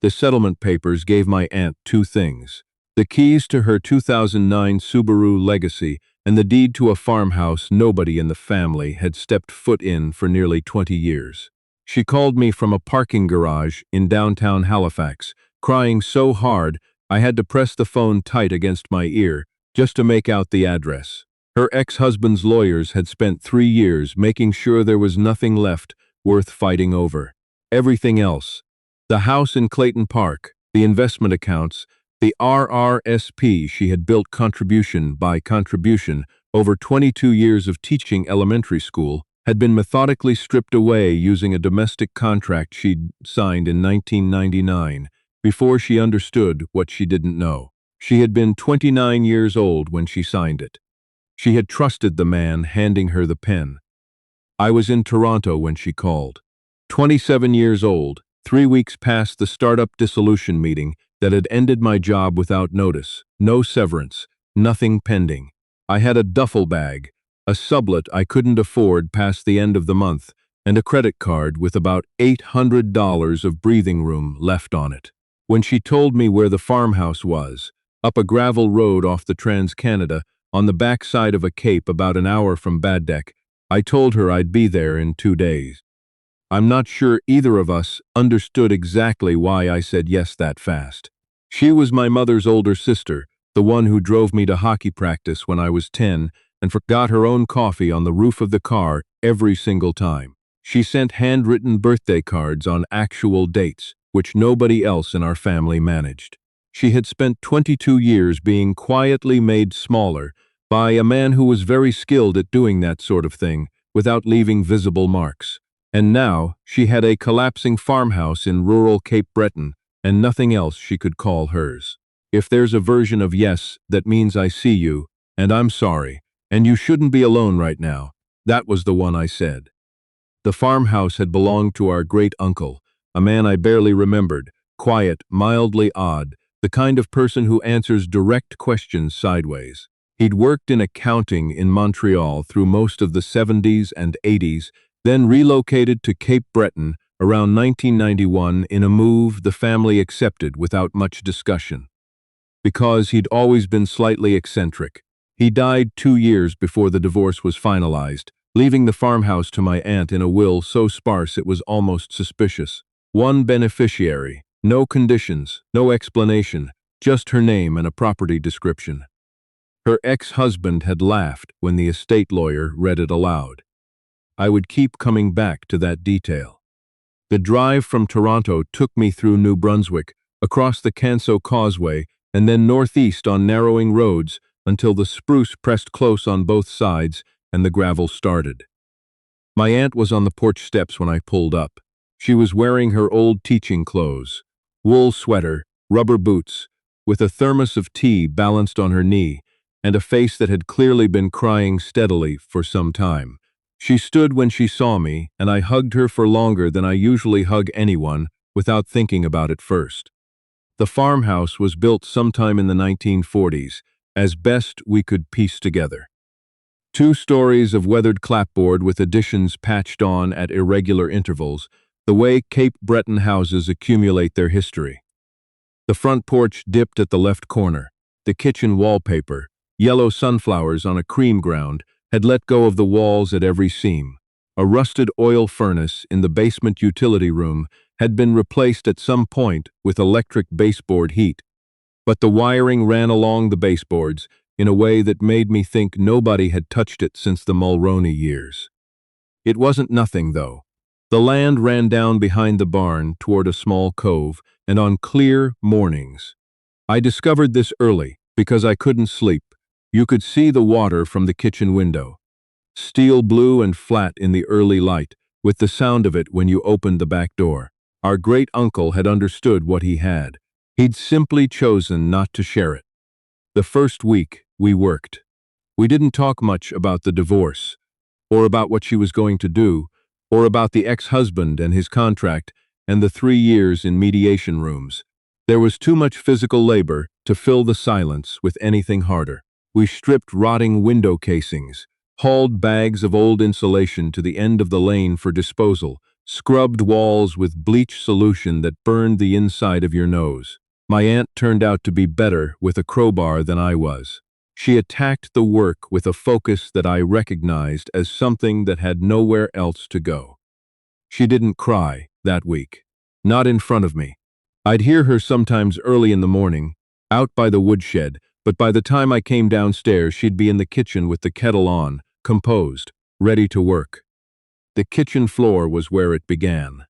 The settlement papers gave my aunt two things: the keys to her 2009 Subaru Legacy and the deed to a farmhouse nobody in the family had stepped foot in for nearly 20 years. She called me from a parking garage in downtown Halifax, crying so hard I had to press the phone tight against my ear just to make out the address. Her ex-husband's lawyers had spent 3 years making sure there was nothing left worth fighting over. Everything else, the house in Clayton Park, the investment accounts, the RRSP she had built contribution by contribution over 22 years of teaching elementary school, had been methodically stripped away using a domestic contract she'd signed in 1999 before she understood what she didn't know. She had been 29 years old when she signed it. She had trusted the man handing her the pen. I was in Toronto when she called. 27 years old, 3 weeks past the startup dissolution meeting that had ended my job without notice, no severance, nothing pending. I had a duffel bag, a sublet I couldn't afford past the end of the month, and a credit card with about $800 of breathing room left on it. When she told me where the farmhouse was, up a gravel road off the Trans-Canada, on the backside of a cape about an hour from Baddeck, I told her I'd be there in 2 days. I'm not sure either of us understood exactly why I said yes that fast. She was my mother's older sister, the one who drove me to hockey practice when I was 10 and forgot her own coffee on the roof of the car every single time. She sent handwritten birthday cards on actual dates, which nobody else in our family managed. She had spent 22 years being quietly made smaller by a man who was very skilled at doing that sort of thing without leaving visible marks. And now she had a collapsing farmhouse in rural Cape Breton and nothing else she could call hers. If there's a version of yes that means I see you, and I'm sorry, and you shouldn't be alone right now, that was the one I said. The farmhouse had belonged to our great-uncle, a man I barely remembered, quiet, mildly odd, the kind of person who answers direct questions sideways. He'd worked in accounting in Montreal through most of the 70s and 80s, then relocated to Cape Breton around 1991 in a move the family accepted without much discussion. Because he'd always been slightly eccentric. He died 2 years before the divorce was finalized, leaving the farmhouse to my aunt in a will so sparse it was almost suspicious. One beneficiary, no conditions, no explanation, just her name and a property description. Her ex-husband had laughed when the estate lawyer read it aloud. I would keep coming back to that detail. The drive from Toronto took me through New Brunswick, across the Canso Causeway, and then northeast on narrowing roads until the spruce pressed close on both sides and the gravel started. My aunt was on the porch steps when I pulled up. She was wearing her old teaching clothes, wool sweater, rubber boots, with a thermos of tea balanced on her knee, and a face that had clearly been crying steadily for some time. She stood when she saw me, and I hugged her for longer than I usually hug anyone without thinking about it first. The farmhouse was built sometime in the 1940s, as best we could piece together. 2 stories of weathered clapboard with additions patched on at irregular intervals, the way Cape Breton houses accumulate their history. The front porch dipped at the left corner. The kitchen wallpaper, yellow sunflowers on a cream ground, had let go of the walls at every seam. A rusted oil furnace in the basement utility room had been replaced at some point with electric baseboard heat, but the wiring ran along the baseboards in a way that made me think nobody had touched it since the Mulroney years. It wasn't nothing, though. The land ran down behind the barn toward a small cove, and on clear mornings. I discovered this early because I couldn't sleep. You could see the water from the kitchen window. Steel blue and flat in the early light, with the sound of it when you opened the back door. Our great-uncle had understood what he had. He'd simply chosen not to share it. The first week, we worked. We didn't talk much about the divorce, or about what she was going to do, or about the ex-husband and his contract and the 3 years in mediation rooms. There was too much physical labor to fill the silence with anything harder. We stripped rotting window casings, hauled bags of old insulation to the end of the lane for disposal, scrubbed walls with bleach solution that burned the inside of your nose. My aunt turned out to be better with a crowbar than I was. She attacked the work with a focus that I recognized as something that had nowhere else to go. She didn't cry that week. Not in front of me. I'd hear her sometimes early in the morning, out by the woodshed, but by the time I came downstairs, she'd be in the kitchen with the kettle on, composed, ready to work. The kitchen floor was where it began.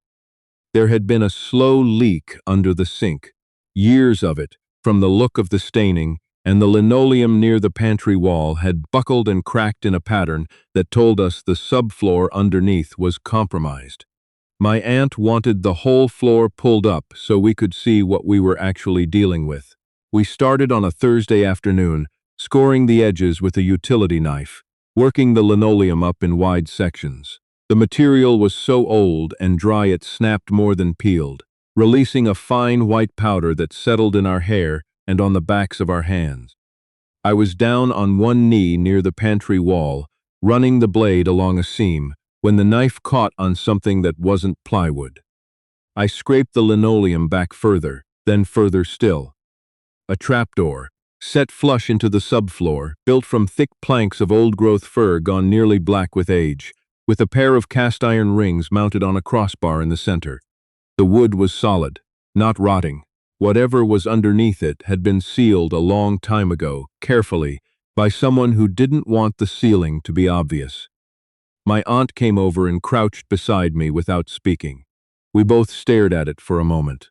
There had been a slow leak under the sink, years of it, from the look of the staining, and the linoleum near the pantry wall had buckled and cracked in a pattern that told us the subfloor underneath was compromised. My aunt wanted the whole floor pulled up so we could see what we were actually dealing with. We started on a Thursday afternoon, scoring the edges with a utility knife, working the linoleum up in wide sections. The material was so old and dry it snapped more than peeled, releasing a fine white powder that settled in our hair and on the backs of our hands. I was down on one knee near the pantry wall, running the blade along a seam, when the knife caught on something that wasn't plywood. I scraped the linoleum back further, then further still. A trapdoor, set flush into the subfloor, built from thick planks of old-growth fir gone nearly black with age, with a pair of cast-iron rings mounted on a crossbar in the center. The wood was solid, not rotting. Whatever was underneath it had been sealed a long time ago, carefully, by someone who didn't want the sealing to be obvious. My aunt came over and crouched beside me without speaking. We both stared at it for a moment.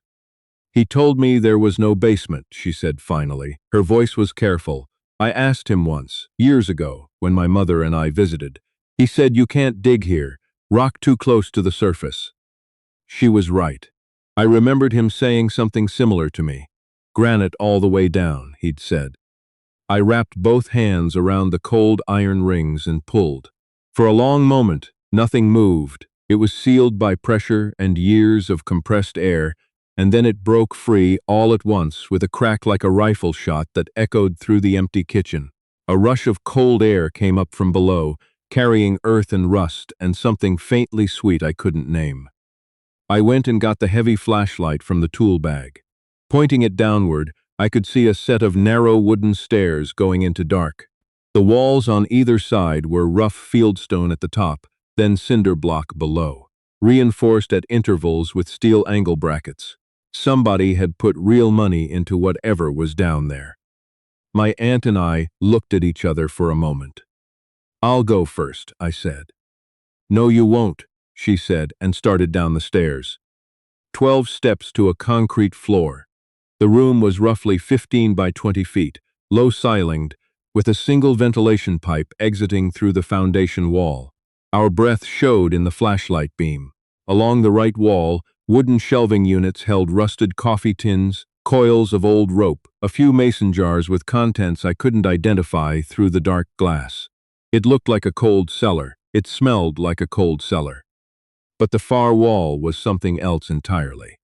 "He told me there was no basement," she said finally. Her voice was careful. "I asked him once, years ago, when my mother and I visited. He said you can't dig here, rock too close to the surface." She was right. I remembered him saying something similar to me. "Granite all the way down," he'd said. I wrapped both hands around the cold iron rings and pulled. For a long moment, nothing moved. It was sealed by pressure and years of compressed air, and then it broke free all at once with a crack like a rifle shot that echoed through the empty kitchen. A rush of cold air came up from below, carrying earth and rust and something faintly sweet I couldn't name. I went and got the heavy flashlight from the tool bag. Pointing it downward, I could see a set of narrow wooden stairs going into dark. The walls on either side were rough fieldstone at the top, then cinder block below, reinforced at intervals with steel angle brackets. Somebody had put real money into whatever was down there. My aunt and I looked at each other for a moment. "I'll go first," I said. "No, you won't," she said and started down the stairs. 12 steps to a concrete floor. The room was roughly 15 by 20 feet, low ceilinged, with a single ventilation pipe exiting through the foundation wall. Our breath showed in the flashlight beam. Along the right wall, wooden shelving units held rusted coffee tins, coils of old rope, a few mason jars with contents I couldn't identify through the dark glass. It looked like a cold cellar. It smelled like a cold cellar. But the far wall was something else entirely.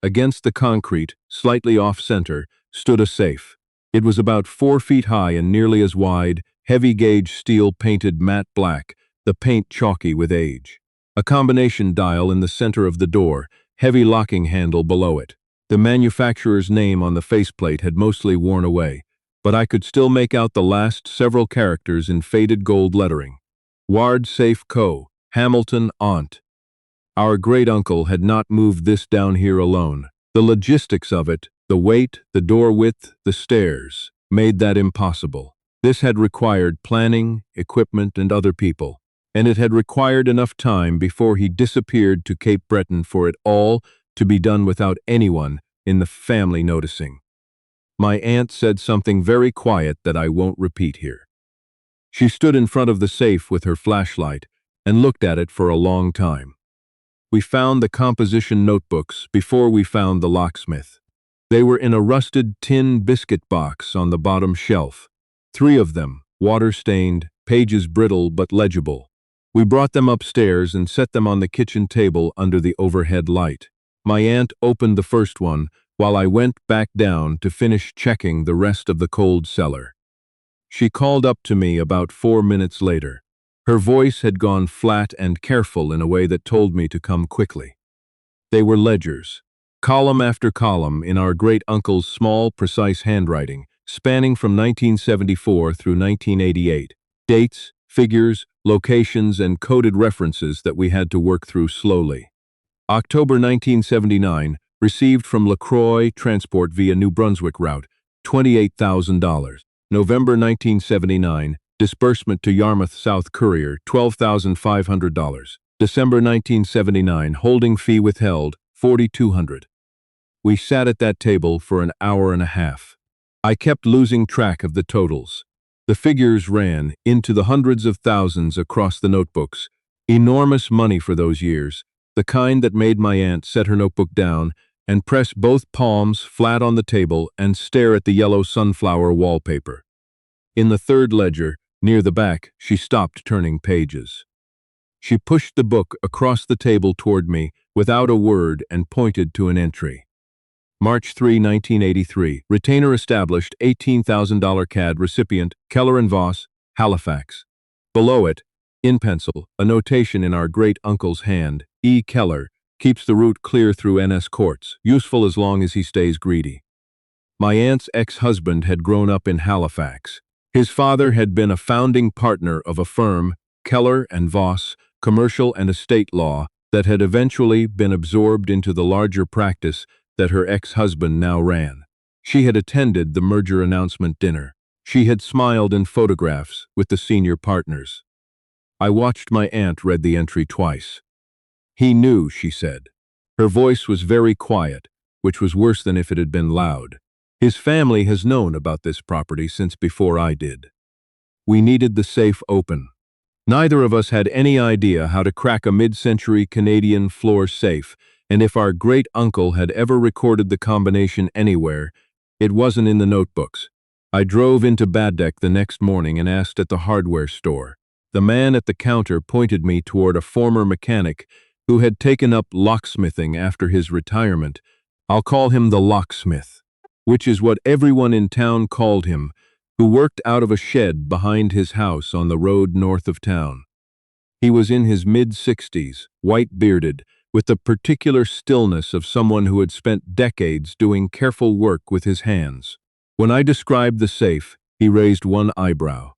Against the concrete, slightly off-center, stood a safe. It was about 4 feet high and nearly as wide, heavy-gauge steel painted matte black, the paint chalky with age. A combination dial in the center of the door, heavy locking handle below it. The manufacturer's name on the faceplate had mostly worn away, but I could still make out the last several characters in faded gold lettering. Ward Safe Co., Hamilton, Aunt. Our great-uncle had not moved this down here alone. The logistics of it, the weight, the door width, the stairs, made that impossible. This had required planning, equipment, and other people, and it had required enough time before he disappeared to Cape Breton for it all to be done without anyone in the family noticing. My aunt said something very quiet that I won't repeat here. She stood in front of the safe with her flashlight and looked at it for a long time. We found the composition notebooks before we found the locksmith. They were in a rusted tin biscuit box on the bottom shelf. 3 of them, water-stained, pages brittle but legible. We brought them upstairs and set them on the kitchen table under the overhead light. My aunt opened the first one while I went back down to finish checking the rest of the cold cellar. She called up to me about 4 minutes later. Her voice had gone flat and careful in a way that told me to come quickly. They were ledgers, column after column in our great-uncle's small, precise handwriting, spanning from 1974 through 1988. Dates, figures, locations, and coded references that we had to work through slowly. October 1979, received from LaCroix Transport via New Brunswick route, $28,000. November 1979, disbursement to Yarmouth South Courier, $12,500. December 1979, holding fee withheld, $4,200. We sat at that table for an hour and a half. I kept losing track of the totals. The figures ran into the hundreds of thousands across the notebooks. Enormous money for those years, the kind that made my aunt set her notebook down and press both palms flat on the table and stare at the yellow sunflower wallpaper. In the third ledger, near the back, she stopped turning pages. She pushed the book across the table toward me without a word and pointed to an entry. March 3, 1983, retainer established, $18,000 CAD recipient, Cellar and Voss, Halifax. Below it, in pencil, a notation in our great-uncle's hand, E. Cellar, keeps the route clear through NS courts, useful as long as he stays greedy. My aunt's ex-husband had grown up in Halifax. His father had been a founding partner of a firm, Cellar and Voss, commercial and estate law, that had eventually been absorbed into the larger practice that her ex-husband now ran. She had attended the merger announcement dinner. She had smiled in photographs with the senior partners. I watched my aunt read the entry twice. He knew, she said. Her voice was very quiet, which was worse than if it had been loud. His family has known about this property since before I did. We needed the safe open. Neither of us had any idea how to crack a mid-century Canadian floor safe, and if our great-uncle had ever recorded the combination anywhere, it wasn't in the notebooks. I drove into Baddeck the next morning and asked at the hardware store. The man at the counter pointed me toward a former mechanic who had taken up locksmithing after his retirement. I'll call him the locksmith, which is what everyone in town called him, who worked out of a shed behind his house on the road north of town. He was in his mid-60s, white-bearded, with the particular stillness of someone who had spent decades doing careful work with his hands. When I described the safe, he raised one eyebrow.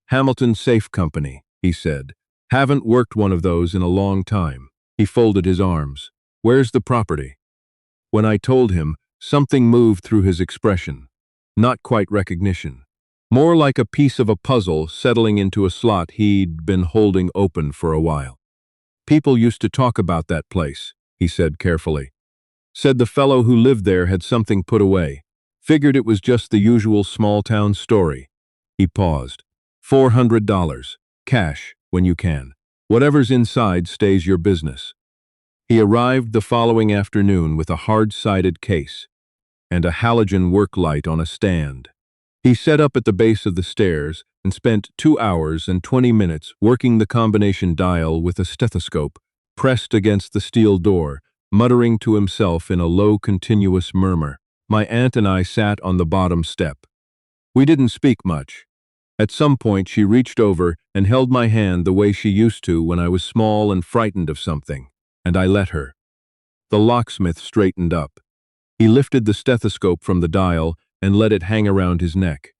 "Hamilton Safe Company," he said. "Haven't worked one of those in a long time." He folded his arms. "Where's the property?" When I told him, something moved through his expression. Not quite recognition. More like a piece of a puzzle settling into a slot he'd been holding open for a while. "People used to talk about that place," he said carefully. "Said the fellow who lived there had something put away. Figured it was just the usual small-town story." He paused. $400. Cash, when you can. Whatever's inside stays your business." He arrived the following afternoon with a hard-sided case and a halogen work light on a stand. He set up at the base of the stairs and spent 2 hours and 20 minutes working the combination dial with a stethoscope, pressed against the steel door, muttering to himself in a low, continuous murmur. My aunt and I sat on the bottom step. We didn't speak much. At some point, she reached over and held my hand the way she used to when I was small and frightened of something, and I let her. The locksmith straightened up. He lifted the stethoscope from the dial and let it hang around his neck.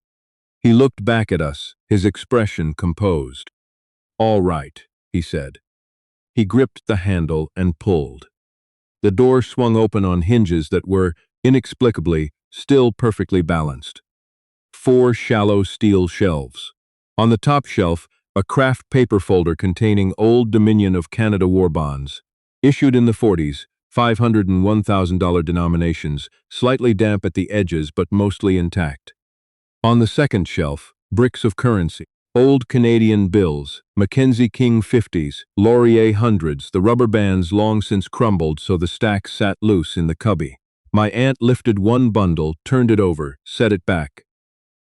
He looked back at us, his expression composed. "All right," he said. He gripped the handle and pulled. The door swung open on hinges that were, inexplicably, still perfectly balanced. 4 shallow steel shelves. On the top shelf, a craft paper folder containing Old Dominion of Canada war bonds. Issued in the 40s, $500 and $1,000 denominations, slightly damp at the edges but mostly intact. On the second shelf, bricks of currency. Old Canadian bills, Mackenzie King 50s, Laurier 100s, the rubber bands long since crumbled so the stacks sat loose in the cubby. My aunt lifted one bundle, turned it over, set it back.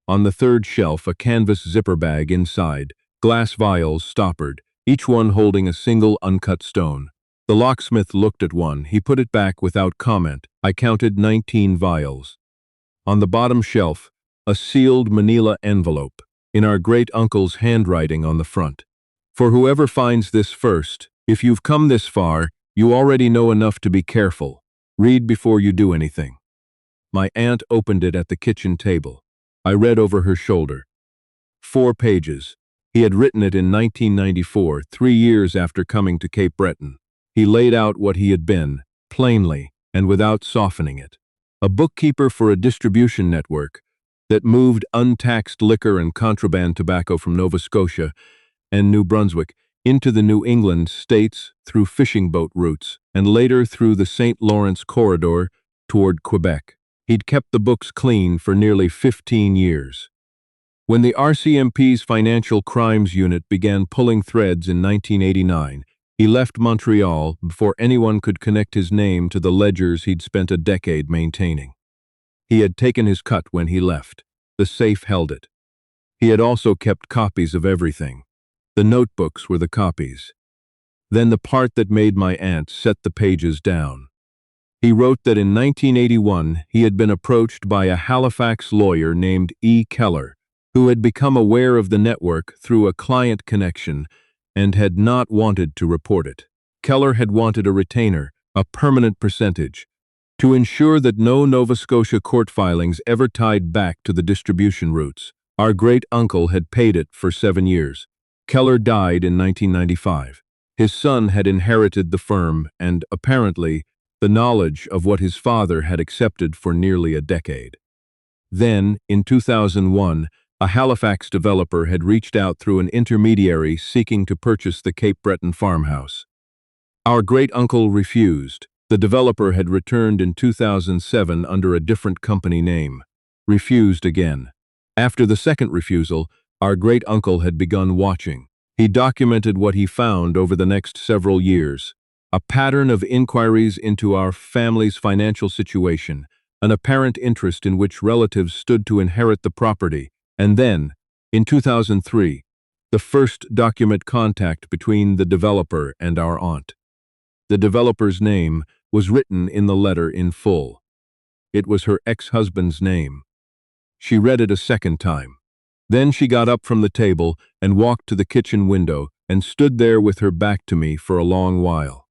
On the third shelf, a canvas zipper bag inside, glass vials stoppered, each one holding a single uncut stone. The locksmith looked at one. He put it back without comment. I counted 19 vials. On the bottom shelf, a sealed manila envelope, in our great-uncle's handwriting on the front. For whoever finds this first, if you've come this far, you already know enough to be careful. Read before you do anything. My aunt opened it at the kitchen table. I read over her shoulder. 4 pages. He had written it in 1994, 3 years after coming to Cape Breton. He laid out what he had been, plainly, and without softening it. A bookkeeper for a distribution network that moved untaxed liquor and contraband tobacco from Nova Scotia and New Brunswick into the New England states through fishing boat routes, and later through the St. Lawrence corridor toward Quebec. He'd kept the books clean for nearly 15 years. When the RCMP's Financial Crimes Unit began pulling threads in 1989, he left Montreal before anyone could connect his name to the ledgers he'd spent a decade maintaining. He had taken his cut when he left. The safe held it. He had also kept copies of everything. The notebooks were the copies. Then the part that made my aunt set the pages down. He wrote that in 1981 he had been approached by a Halifax lawyer named E. Cellar, who had become aware of the network through a client connection and had not wanted to report it. Cellar had wanted a retainer, a permanent percentage, to ensure that no Nova Scotia court filings ever tied back to the distribution routes. Our great-uncle had paid it for 7 years. Cellar died in 1995. His son had inherited the firm and, apparently, the knowledge of what his father had accepted for nearly a decade. Then, in 2001, a Halifax developer had reached out through an intermediary seeking to purchase the Cape Breton farmhouse. Our great-uncle refused. The developer had returned in 2007 under a different company name. Refused again. After the second refusal, our great-uncle had begun watching. He documented what he found over the next several years. A pattern of inquiries into our family's financial situation, an apparent interest in which relatives stood to inherit the property, and then, in 2003, the first document contact between the developer and our aunt. The developer's name was written in the letter in full. It was her ex-husband's name. She read it a second time. Then she got up from the table and walked to the kitchen window and stood there with her back to me for a long while.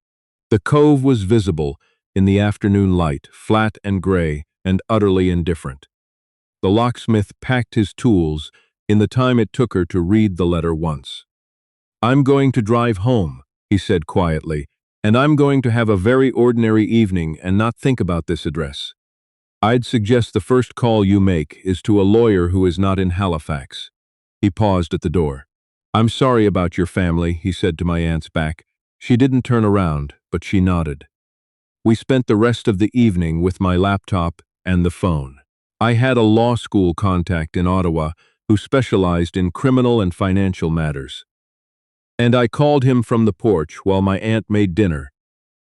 The cove was visible in the afternoon light, flat and gray and utterly indifferent. The locksmith packed his tools in the time it took her to read the letter once. "I'm going to drive home," he said quietly, "and I'm going to have a very ordinary evening and not think about this address. I'd suggest the first call you make is to a lawyer who is not in Halifax." He paused at the door. "I'm sorry about your family," he said to my aunt's back. She didn't turn around, but she nodded. We spent the rest of the evening with my laptop and the phone. I had a law school contact in Ottawa who specialized in criminal and financial matters. And I called him from the porch while my aunt made dinner,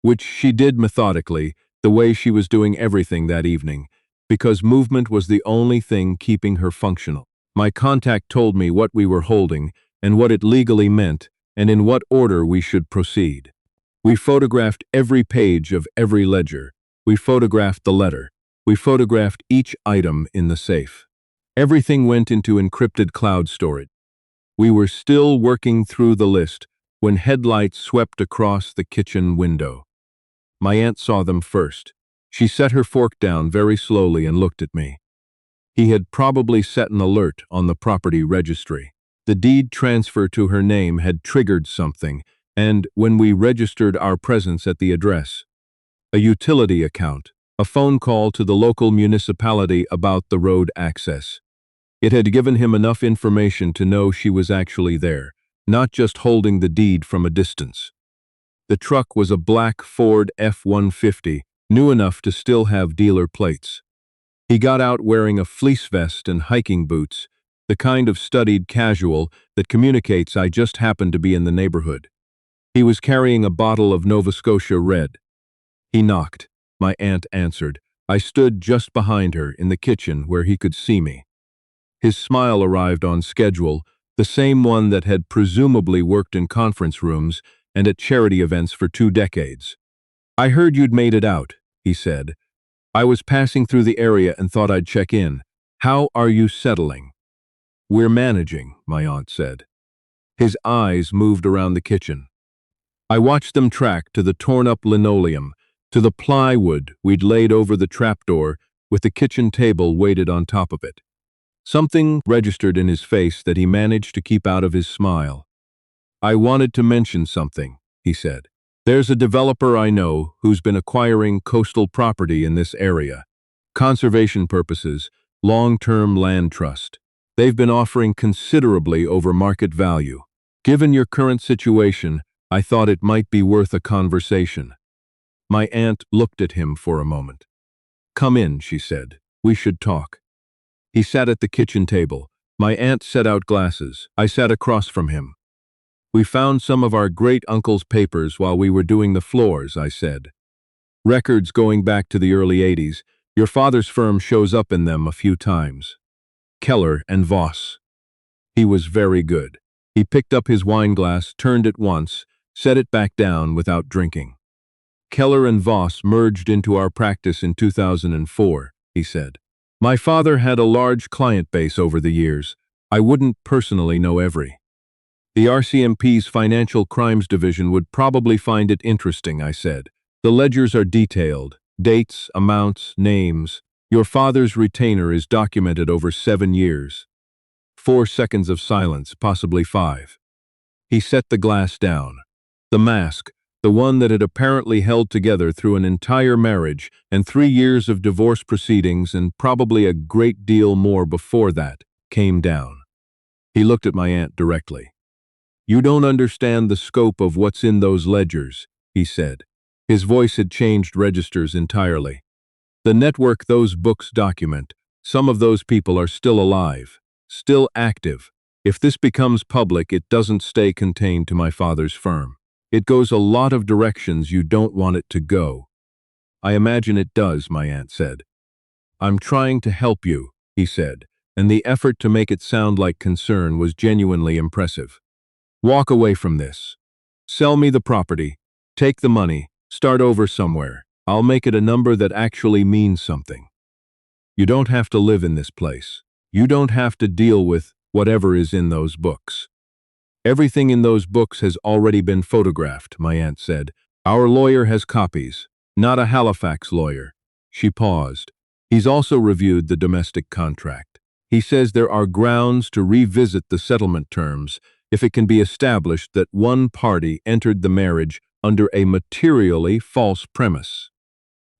which she did methodically, the way she was doing everything that evening, because movement was the only thing keeping her functional. My contact told me what we were holding and what it legally meant and in what order we should proceed. We photographed every page of every ledger. We photographed the letter. We photographed each item in the safe. Everything went into encrypted cloud storage. We were still working through the list when headlights swept across the kitchen window. My aunt saw them first. She set her fork down very slowly and looked at me. He had probably set an alert on the property registry. The deed transfer to her name had triggered something, and when we registered our presence at the address, a utility account, a phone call to the local municipality about the road access. It had given him enough information to know she was actually there, not just holding the deed from a distance. The truck was a black Ford F-150, new enough to still have dealer plates. He got out wearing a fleece vest and hiking boots, the kind of studied casual that communicates I just happened to be in the neighborhood. He was carrying a bottle of Nova Scotia Red. He knocked. My aunt answered. I stood just behind her in the kitchen where he could see me. His smile arrived on schedule, the same one that had presumably worked in conference rooms and at charity events for 2 decades. "I heard you'd made it out," he said. "I was passing through the area and thought I'd check in. How are you settling?" "We're managing," my aunt said. His eyes moved around the kitchen. I watched them track to the torn-up linoleum, to the plywood we'd laid over the trapdoor with the kitchen table weighted on top of it. Something registered in his face that he managed to keep out of his smile. "I wanted to mention something," he said. "There's a developer I know who's been acquiring coastal property in this area. Conservation purposes, long-term land trust. They've been offering considerably over market value. Given your current situation, I thought it might be worth a conversation." My aunt looked at him for a moment. "Come in," she said. "We should talk." He sat at the kitchen table. My aunt set out glasses. I sat across from him. "We found some of our great-uncle's papers while we were doing the floors," I said. "Records going back to the early 80s. Your father's firm shows up in them a few times. Cellar and Voss." He was very good. He picked up his wine glass, turned it once, set it back down without drinking. "Cellar and Voss merged into our practice in 2004, he said. "My father had a large client base over the years. I wouldn't personally know every. The RCMP's Financial Crimes Division would probably find it interesting," I said. "The ledgers are detailed. Dates, amounts, names. Your father's retainer is documented over 7 years." 4 seconds of silence, possibly 5. He set the glass down. The mask, the one that had apparently held together through an entire marriage and 3 years of divorce proceedings and probably a great deal more before that, came down. He looked at my aunt directly. "You don't understand the scope of what's in those ledgers," he said. His voice had changed registers entirely. "The network those books document, some of those people are still alive, still active. If this becomes public, it doesn't stay contained to my father's firm. It goes a lot of directions you don't want it to go." "I imagine it does," my aunt said. "I'm trying to help you," he said, and the effort to make it sound like concern was genuinely impressive. "Walk away from this. Sell me the property. Take the money. Start over somewhere. I'll make it a number that actually means something. You don't have to live in this place. You don't have to deal with whatever is in those books." "Everything in those books has already been photographed," my aunt said. "Our lawyer has copies, not a Halifax lawyer." She paused. "He's also reviewed the domestic contract. He says there are grounds to revisit the settlement terms if it can be established that one party entered the marriage under a materially false premise."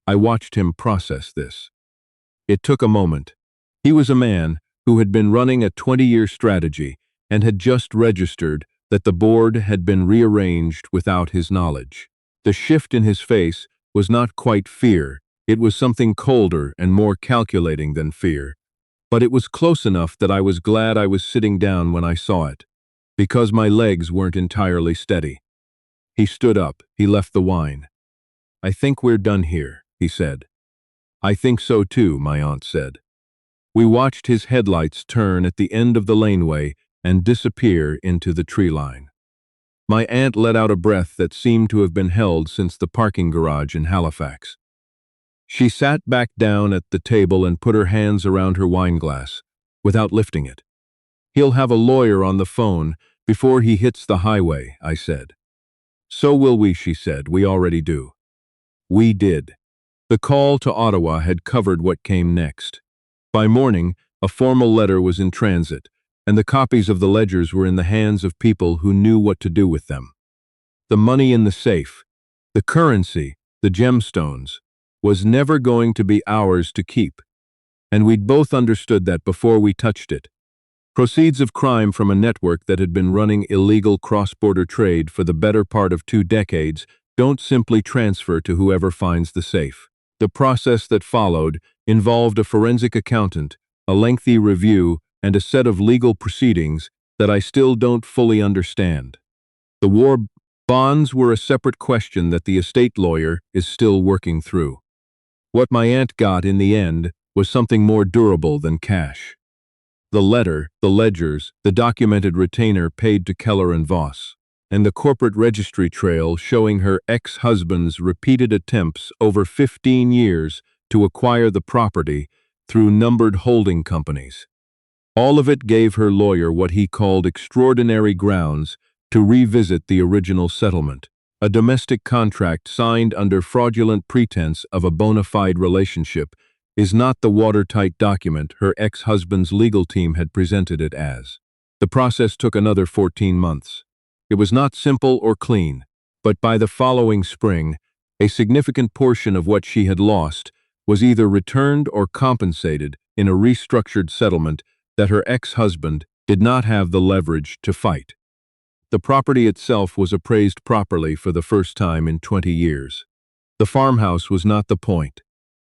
I watched him process this. It took a moment. He was a man who had been running a 20-year strategy and had just registered that the board had been rearranged without his knowledge. The shift in his face was not quite fear. It was something colder and more calculating than fear. But it was close enough that I was glad I was sitting down when I saw it, because my legs weren't entirely steady. He stood up. He left the wine. "I think we're done here," he said. "I think so too," my aunt said. We watched his headlights turn at the end of the laneway and disappear into the tree line. My aunt let out a breath that seemed to have been held since the parking garage in Halifax. She sat back down at the table and put her hands around her wine glass, without lifting it. "He'll have a lawyer on the phone before he hits the highway," I said. "So will we," she said. "We already do." We did. The call to Ottawa had covered what came next. By morning, a formal letter was in transit, and the copies of the ledgers were in the hands of people who knew what to do with them. The money in the safe, the currency, the gemstones, was never going to be ours to keep, and we'd both understood that before we touched it. Proceeds of crime from a network that had been running illegal cross-border trade for the better part of 2 decades don't simply transfer to whoever finds the safe. The process that followed involved a forensic accountant, a lengthy review, and a set of legal proceedings that I still don't fully understand. The war bonds were a separate question that the estate lawyer is still working through. What my aunt got in the end was something more durable than cash. The letter, the ledgers, the documented retainer paid to Cellar and Voss, and the corporate registry trail showing her ex-husband's repeated attempts over 15 years to acquire the property through numbered holding companies. All of it gave her lawyer what he called extraordinary grounds to revisit the original settlement, a domestic contract signed under fraudulent pretense of a bona fide relationship is not the watertight document her ex-husband's legal team had presented it as. The process took another 14 months. It was not simple or clean, but by the following spring, a significant portion of what she had lost was either returned or compensated in a restructured settlement that her ex-husband did not have the leverage to fight. The property itself was appraised properly for the first time in 20 years. The farmhouse was not the point.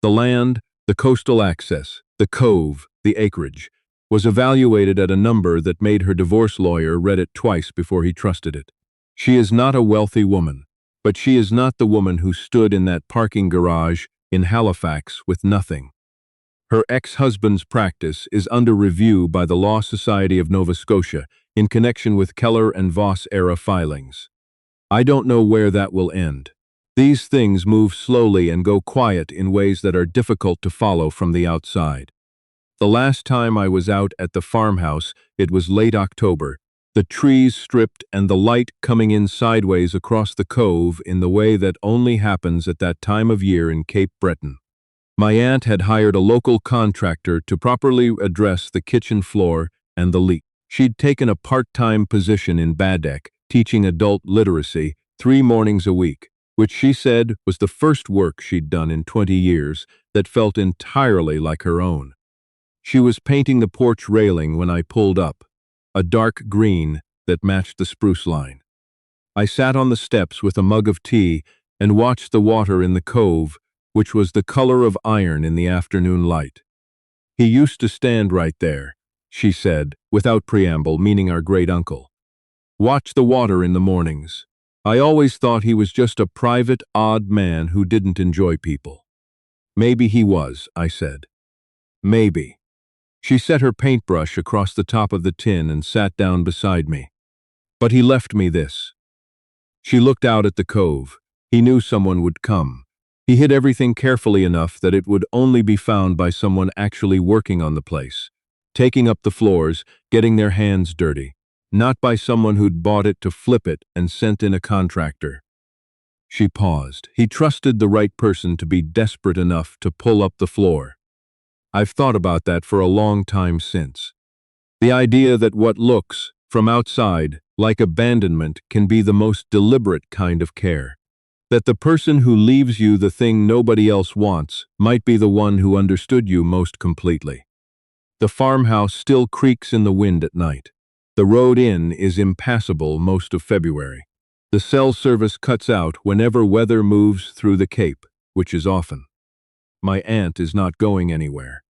The land, the coastal access, the cove, the acreage, was evaluated at a number that made her divorce lawyer read it twice before he trusted it. She is not a wealthy woman, but she is not the woman who stood in that parking garage in Halifax with nothing. Her ex-husband's practice is under review by the Law Society of Nova Scotia in connection with Cellar and Voss-era filings. I don't know where that will end. These things move slowly and go quiet in ways that are difficult to follow from the outside. The last time I was out at the farmhouse, it was late October, the trees stripped and the light coming in sideways across the cove in the way that only happens at that time of year in Cape Breton. My aunt had hired a local contractor to properly address the kitchen floor and the leak. She'd taken a part-time position in Baddeck, teaching adult literacy 3 mornings a week, which she said was the first work she'd done in 20 years that felt entirely like her own. She was painting the porch railing when I pulled up, a dark green that matched the spruce line. I sat on the steps with a mug of tea and watched the water in the cove, which was the color of iron in the afternoon light. "He used to stand right there," she said, without preamble, meaning our great-uncle. "Watch the water in the mornings. I always thought he was just a private, odd man who didn't enjoy people." "Maybe he was," I said. "Maybe." She set her paintbrush across the top of the tin and sat down beside me. "But he left me this." She looked out at the cove. He knew someone would come. He hid everything carefully enough that it would only be found by someone actually working on the place, taking up the floors, getting their hands dirty, not by someone who'd bought it to flip it and sent in a contractor. She paused. He trusted the right person to be desperate enough to pull up the floor. I've thought about that for a long time since. The idea that what looks, from outside, like abandonment can be the most deliberate kind of care. That the person who leaves you the thing nobody else wants might be the one who understood you most completely. The farmhouse still creaks in the wind at night. The road in is impassable most of February. The cell service cuts out whenever weather moves through the Cape, which is often. My aunt is not going anywhere.